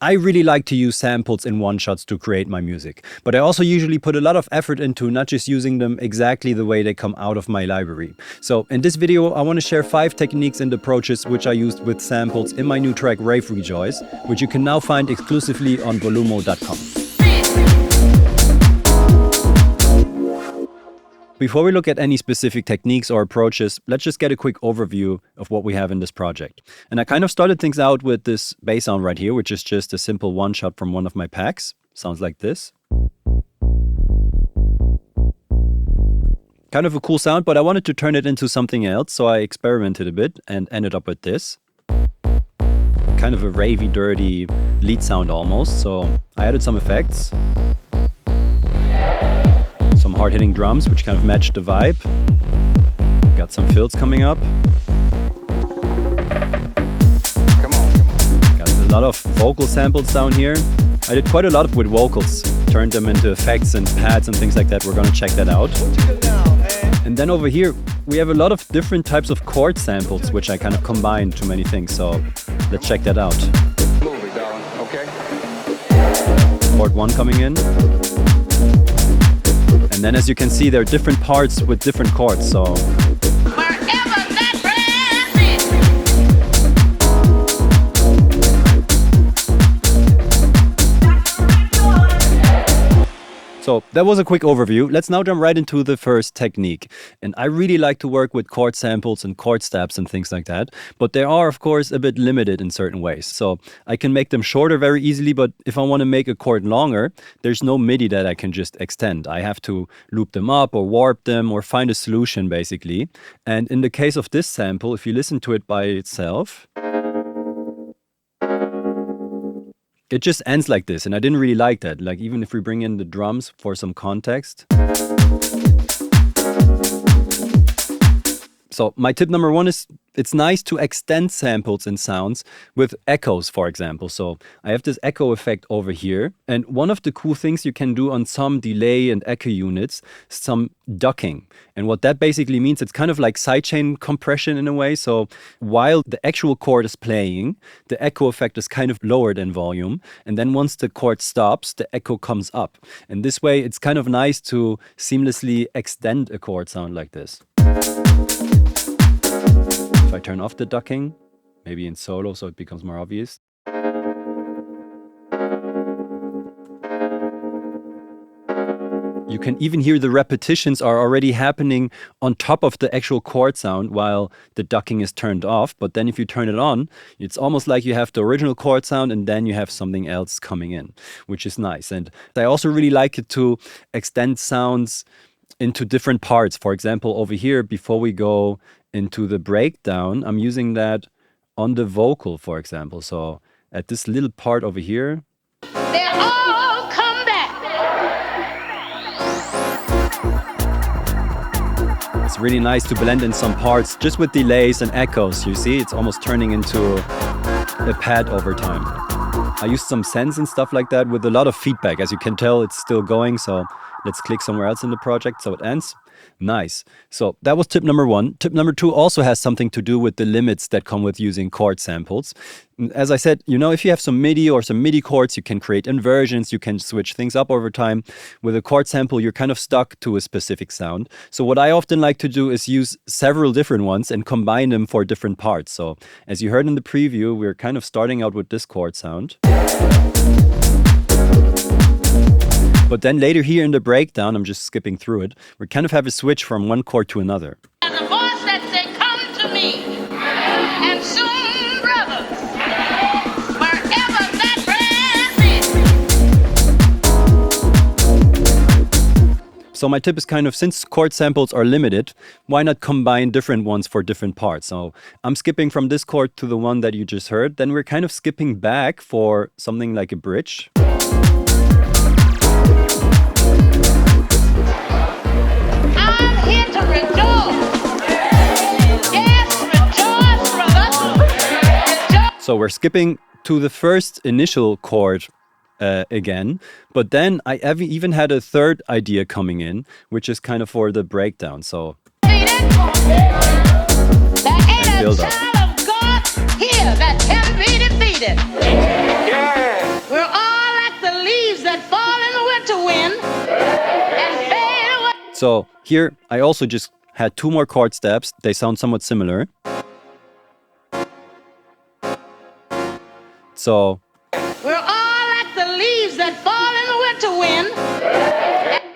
I really like to use samples in one-shots to create my music, but I also usually put a lot of effort into not just using them exactly the way they come out of my library. So in this video, I want to share 5 techniques and approaches which I used with samples in my new track Rave Rejoice, which you can now find exclusively on VOLUMO.com. Before we look at any specific techniques or approaches, let's just get a quick overview of what we have in this project. And I kind of started things out with this bass sound right here, which is just a simple one-shot from one of my packs. Sounds like this. Kind of a cool sound, but I wanted to turn it into something else, so I experimented a bit and ended up with this. Kind of a ravey, dirty lead sound almost, so I added some effects. Some hard-hitting drums, which kind of matched the vibe. Got some fills coming up. Got a lot of vocal samples down here. I did quite a lot with vocals. Turned them into effects and pads and things like that. We're gonna check that out. And then over here, we have a lot of different types of chord samples, which I kind of combined to many things. So let's check that out. Move it, darling. Okay. Chord 1 coming in. And then as you can see, there are different parts with different chords, so... So that was a quick overview. Let's now jump right into the first technique. And I really like to work with chord samples and chord stabs and things like that. But they are, of course, a bit limited in certain ways. So I can make them shorter very easily, but if I want to make a chord longer, there's no MIDI that I can just extend. I have to loop them up or warp them or find a solution, basically. And in the case of this sample, if you listen to it by itself, it just ends like this, and I didn't really like that. Like, even if we bring in the drums for some context. So my tip number 1 is it's nice to extend samples and sounds with echoes, for example. So I have this echo effect over here. And one of the cool things you can do on some delay and echo units, some ducking. And what that basically means, it's kind of like sidechain compression in a way. So while the actual chord is playing, the echo effect is kind of lowered in volume. And then once the chord stops, the echo comes up. And this way, it's kind of nice to seamlessly extend a chord sound like this. If I turn off the ducking, maybe in solo so it becomes more obvious. You can even hear the repetitions are already happening on top of the actual chord sound while the ducking is turned off. But then if you turn it on, it's almost like you have the original chord sound and then you have something else coming in, which is nice. And I also really like it to extend sounds into different parts. For example, over here, before we go into the breakdown, I'm using that on the vocal, for example. So at this little part over here, they all come back. It's really nice to blend in some parts just with delays and echoes. You see, it's almost turning into a pad over time. I used some sends and stuff like that with a lot of feedback. As you can tell, it's still going. So let's click somewhere else in the project so it ends. Nice. So that was tip number 1. Tip number 2 also has something to do with the limits that come with using chord samples. As I said, you know, if you have some MIDI or some MIDI chords, you can create inversions, you can switch things up over time. With a chord sample, you're kind of stuck to a specific sound. So what I often like to do is use several different ones and combine them for different parts. So as you heard in the preview, we're kind of starting out with this chord sound. But then later here in the breakdown, I'm just skipping through it, we kind of have a switch from one chord to another. There's a voice that say, come to me, and soon, brothers, wherever that breath is. So my tip is kind of, since chord samples are limited, why not combine different ones for different parts? So I'm skipping from this chord to the one that you just heard. Then we're kind of skipping back for something like a bridge. So we're skipping to the first initial chord again, but then I even had a third idea coming in, which is kind of for the breakdown. So and build up. Child of God here that can be defeated. Yeah. So here I also just had 2 more chord steps. They sound somewhat similar. So We're all like the leaves that fall in the winter wind.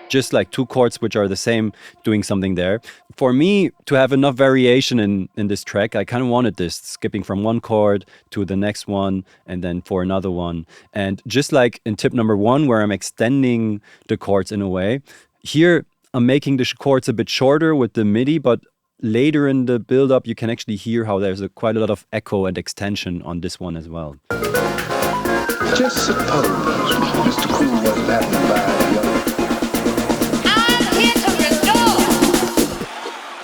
just like 2 chords which are the same, doing something there. For me, to have enough variation in this track, I kind of wanted this, skipping from one chord to the next one and then for another one. And just like in tip number 1, where I'm extending the chords in a way, here I'm making the chords a bit shorter with the MIDI, but later in the build-up, you can actually hear how there's quite a lot of echo and extension on this one as well. Just suppose Mr. Cool was happening by the other. I'm here to rejoice.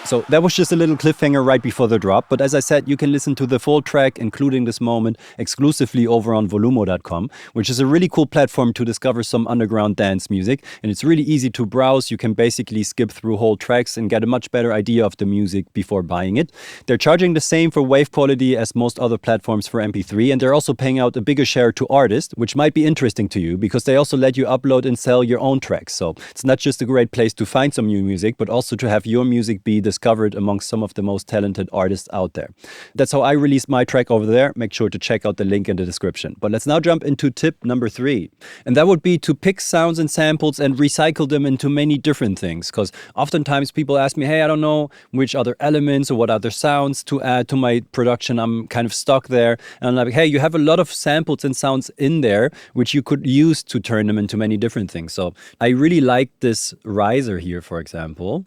So that was just a little cliffhanger right before the drop. But as I said, you can listen to the full track, including this moment, exclusively over on VOLUMO.com, which is a really cool platform to discover some underground dance music. And it's really easy to browse. You can basically skip through whole tracks and get a much better idea of the music before buying it. They're charging the same for wave quality as most other platforms for MP3. And they're also paying out a bigger share to artists, which might be interesting to you because they also let you upload and sell your own tracks. So it's not just a great place to find some new music, but also to have your music be discovered amongst some of the most talented artists out there. That's how I released my track over there. Make sure to check out the link in the description. But let's now jump into tip number 3. And that would be to pick sounds and samples and recycle them into many different things. Because oftentimes people ask me, hey, I don't know which other elements or what other sounds to add to my production. I'm kind of stuck there. And I'm like, hey, you have a lot of samples and sounds in there, which you could use to turn them into many different things. So I really like this riser here, for example.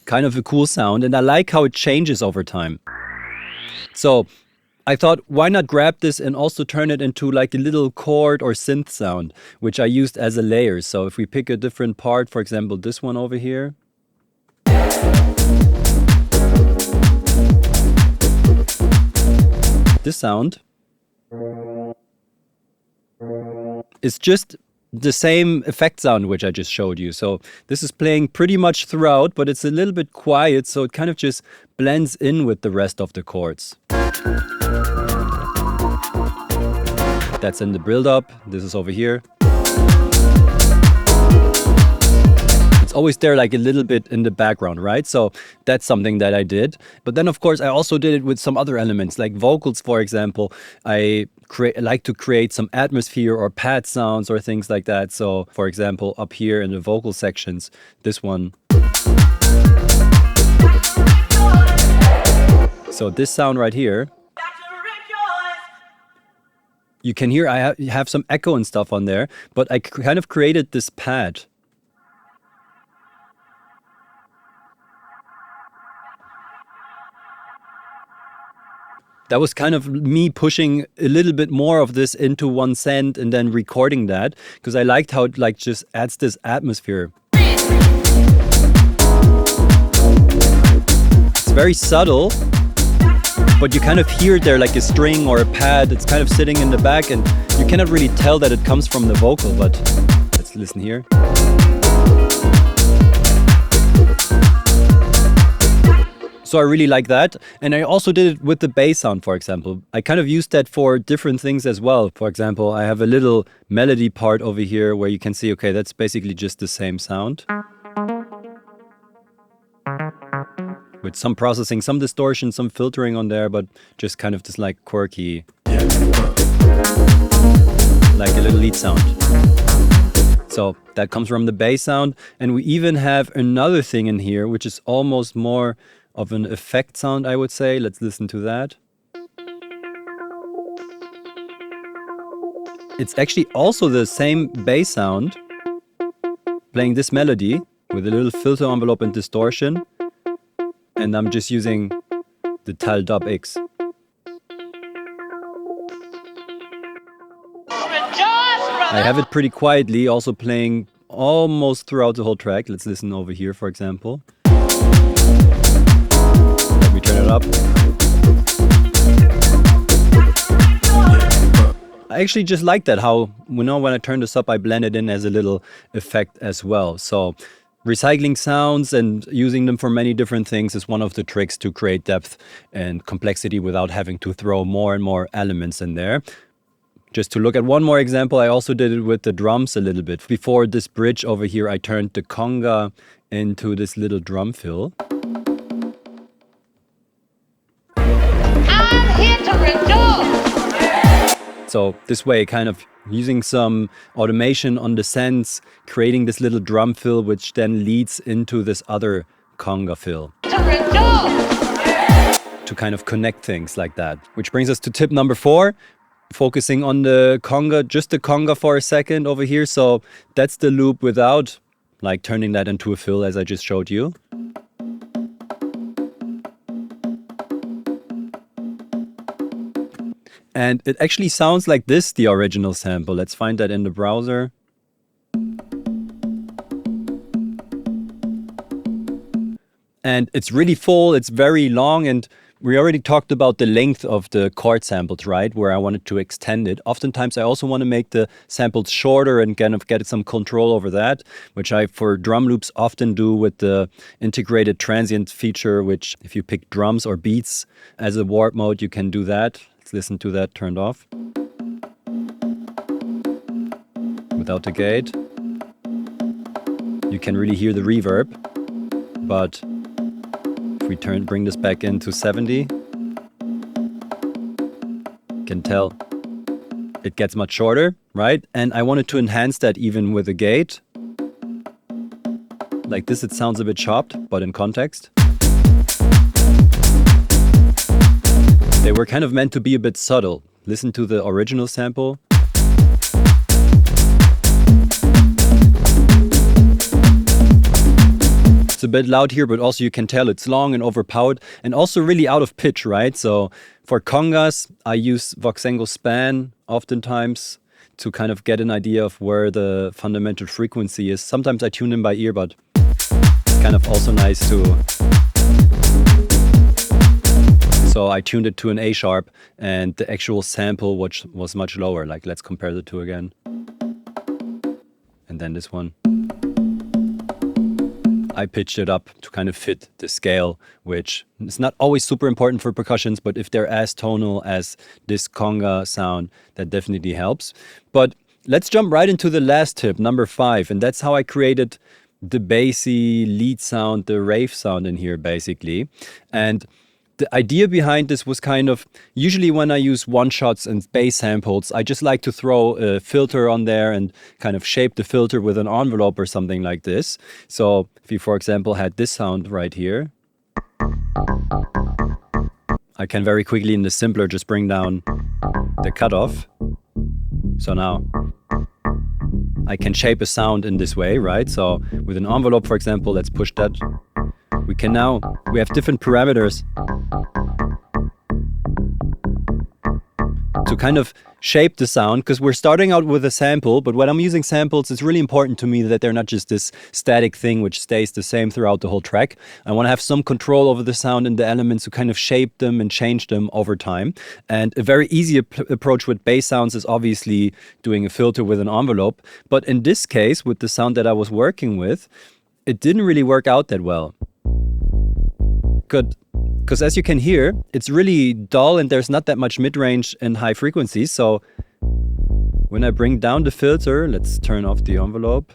Kind of a cool sound, and I like how it changes over time. So I thought, why not grab this and also turn it into like a little chord or synth sound, which I used as a layer. So if we pick a different part, for example, this one over here. This sound is just the same effect sound which I just showed you. So this is playing pretty much throughout, but it's a little bit quiet, so it kind of just blends in with the rest of the chords. That's in the build-up. This is over here. It's always there like a little bit in the background, right? So that's something that I did. But then, of course, I also did it with some other elements, like vocals, for example. I like to create some atmosphere or pad sounds or things like that. So, for example, up here in the vocal sections, this one. So this sound right here. You can hear I have some echo and stuff on there, but I kind of created this pad. That was kind of me pushing a little bit more of this into one send and then recording that, because I liked how it like just adds this atmosphere. It's very subtle, but you kind of hear there like a string or a pad. It's kind of sitting in the back and you cannot really tell that it comes from the vocal, but let's listen here. So I really like that. And I also did it with the bass sound, for example. I kind of used that for different things as well. For example, I have a little melody part over here where you can see, okay, that's basically just the same sound. With some processing, some distortion, some filtering on there, but just kind of this like quirky, like a little lead sound. So that comes from the bass sound. And we even have another thing in here, which is almost more of an effect sound, I would say. Let's listen to that. It's actually also the same bass sound, playing this melody with a little filter envelope and distortion. And I'm just using the Tal Dub X. I have it pretty quietly, also playing almost throughout the whole track. Let's listen over here, for example. Let me turn it up. I actually just like that, how, when I turn this up, I blend it in as a little effect as well. So recycling sounds and using them for many different things is one of the tricks to create depth and complexity without having to throw more and more elements in there. Just to look at one more example, I also did it with the drums a little bit. Before this bridge over here, I turned the conga into this little drum fill. I'm here to rejoice. So this way, kind of using some automation on the sense, creating this little drum fill, which then leads into this other conga fill. To rejoice. To kind of connect things like that. Which brings us to tip number 4. Focusing on the conga, just the conga for a second over here. So that's the loop without like turning that into a fill as I just showed you. And it actually sounds like this, the original sample. Let's find that in the browser. And it's really full, it's very long, and we already talked about the length of the chord samples, right? Where I wanted to extend it. Oftentimes I also want to make the samples shorter and kind of get some control over that, which I, for drum loops, often do with the integrated transient feature, which if you pick drums or beats as a warp mode, you can do that. Let's listen to that turned off. Without the gate. You can really hear the reverb, but if we bring this back into 70, you can tell it gets much shorter, right? And I wanted to enhance that even with a gate. Like this, it sounds a bit chopped, but in context. They were kind of meant to be a bit subtle. Listen to the original sample. A bit loud here, but also you can tell it's long and overpowered and also really out of pitch, right? So for congas, I use Voxengo span oftentimes to kind of get an idea of where the fundamental frequency is. Sometimes I tune in by ear, but it's kind of also nice to... So I tuned it to an A sharp and the actual sample, which was much lower. Like let's compare the two again. And then this one. I pitched it up to kind of fit the scale, which is not always super important for percussions, but if they're as tonal as this conga sound, that definitely helps. But let's jump right into the last tip, number 5, and that's how I created the bassy lead sound, the rave sound in here, basically. And the idea behind this was kind of, usually when I use one-shots and bass samples, I just like to throw a filter on there and kind of shape the filter with an envelope or something like this. So if you, for example, had this sound right here, I can very quickly in the simpler just bring down the cutoff. So now I can shape a sound in this way, right? So with an envelope, for example, let's push that. We have different parameters to kind of shape the sound, because we're starting out with a sample, but when I'm using samples, it's really important to me that they're not just this static thing which stays the same throughout the whole track. I want to have some control over the sound and the elements to kind of shape them and change them over time. And a very easy approach with bass sounds is obviously doing a filter with an envelope. But in this case, with the sound that I was working with, it didn't really work out that well. Good. Because as you can hear, it's really dull and there's not that much mid-range and high frequencies. So when I bring down the filter, let's turn off the envelope.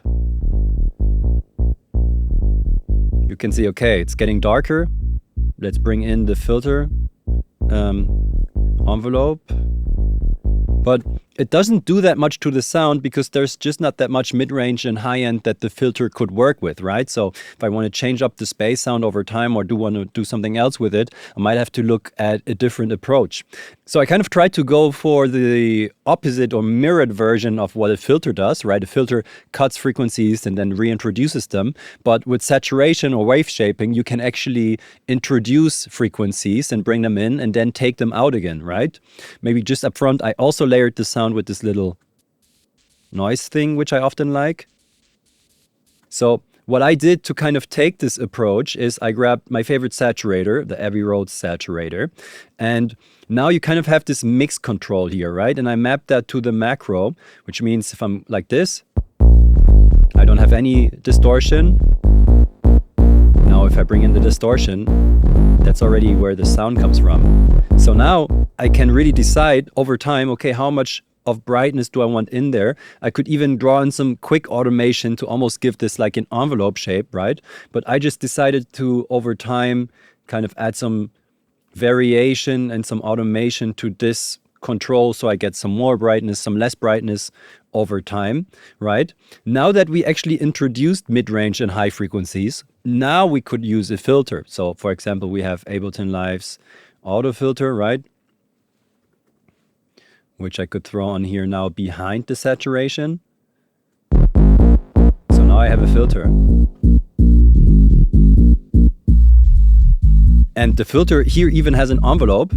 You can see, okay, it's getting darker. Let's bring in the filter envelope. But it doesn't do that much to the sound because there's just not that much mid-range and high-end that the filter could work with, right? So if I want to change up the space sound over time or do want to do something else with it, I might have to look at a different approach. So I kind of tried to go for the opposite or mirrored version of what a filter does, right? A filter cuts frequencies and then reintroduces them. But with saturation or wave shaping, you can actually introduce frequencies and bring them in and then take them out again, right? Maybe just up front, I also layered the sound with this little noise thing, which I often like. So what I did to kind of take this approach is I grabbed my favorite saturator, the Abbey Road saturator. And now you kind of have this mix control here, right? And I mapped that to the macro, which means if I'm like this, I don't have any distortion. Now if I bring in the distortion, that's already where the sound comes from. So now I can really decide over time, okay, how much of brightness do I want in there? I could even draw in some quick automation to almost give this like an envelope shape, right? But I just decided to, over time, kind of add some variation and some automation to this control, so I get some more brightness, some less brightness over time, right? Now that we actually introduced mid-range and high frequencies, now we could use a filter. So for example, we have Ableton Live's auto filter, right? Which I could throw on here now behind the saturation. So now I have a filter. And the filter here even has an envelope.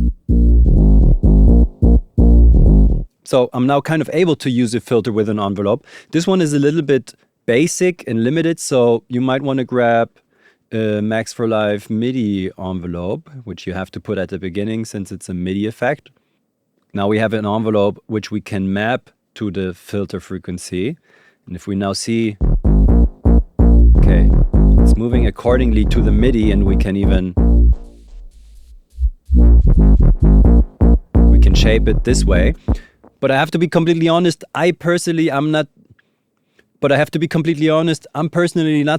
So I'm now kind of able to use a filter with an envelope. This one is a little bit basic and limited, so you might want to grab a Max for Live MIDI envelope, which you have to put at the beginning since it's a MIDI effect. Now we have an envelope which we can map to the filter frequency. And if we now see, okay, it's moving accordingly to the MIDI, and we can shape it this way. But I have to be completely honest, I'm personally not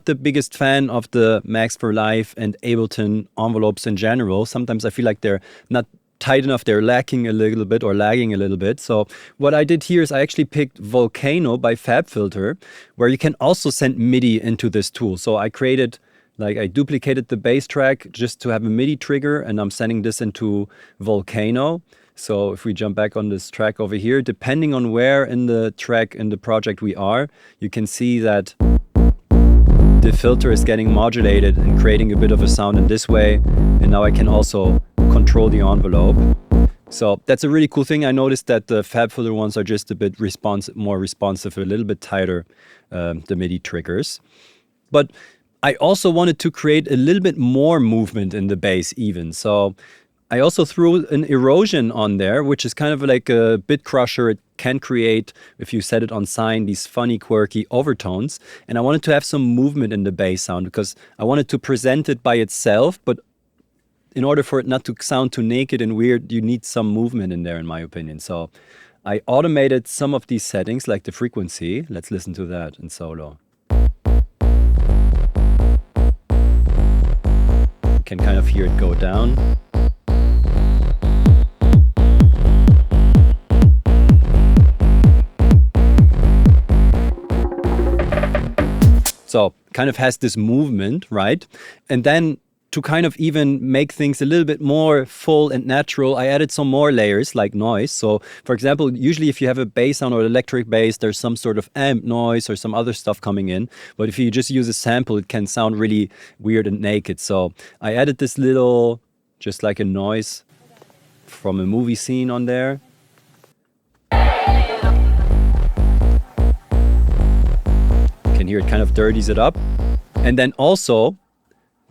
the biggest fan of the Max for Live and Ableton envelopes in general. Sometimes I feel like they're not tight enough, they're lacking a little bit or lagging a little bit. So what I did here is I actually picked Volcano by FabFilter, where you can also send MIDI into this tool. So I duplicated the bass track just to have a MIDI trigger, and I'm sending this into Volcano. So if we jump back on this track over here, depending on where in the track, in the project we are, you can see that the filter is getting modulated and creating a bit of a sound in this way. And now I can also control the envelope. So that's a really cool thing. I noticed that the FabFilter ones are just a bit more responsive, a little bit tighter, the MIDI triggers. But I also wanted to create a little bit more movement in the bass even. So I also threw an erosion on there, which is kind of like a bit crusher. It can create, if you set it on sine, these funny, quirky overtones. And I wanted to have some movement in the bass sound because I wanted to present it by itself. But in order for it not to sound too naked and weird, you need some movement in there, in my opinion. So I automated some of these settings, like the frequency. Let's listen to that in solo. You can kind of hear it go down. So kind of has this movement, right? And then to kind of even make things a little bit more full and natural, I added some more layers like noise. So for example, usually if you have a bass sound or electric bass, there's some sort of amp noise or some other stuff coming in. But if you just use a sample, it can sound really weird and naked. So I added this little, just like a noise from a movie scene on there. You can hear it kind of dirties it up. And then also,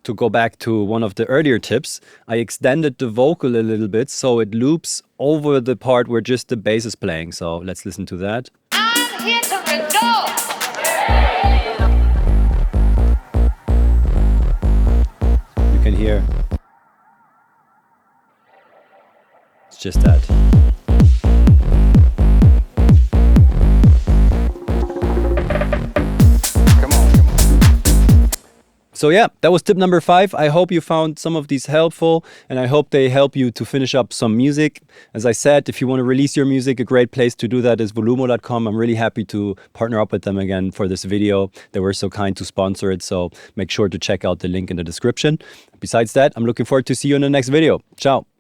to go back to one of the earlier tips, I extended the vocal a little bit so it loops over the part where just the bass is playing. So let's listen to that. I'm here to rejoice. You can hear it's just that. So yeah, that was tip number 5. I hope you found some of these helpful, and I hope they help you to finish up some music. As I said, if you want to release your music, a great place to do that is volumo.com. I'm really happy to partner up with them again for this video. They were so kind to sponsor it, so make sure to check out the link in the description. Besides that, I'm looking forward to see you in the next video. Ciao.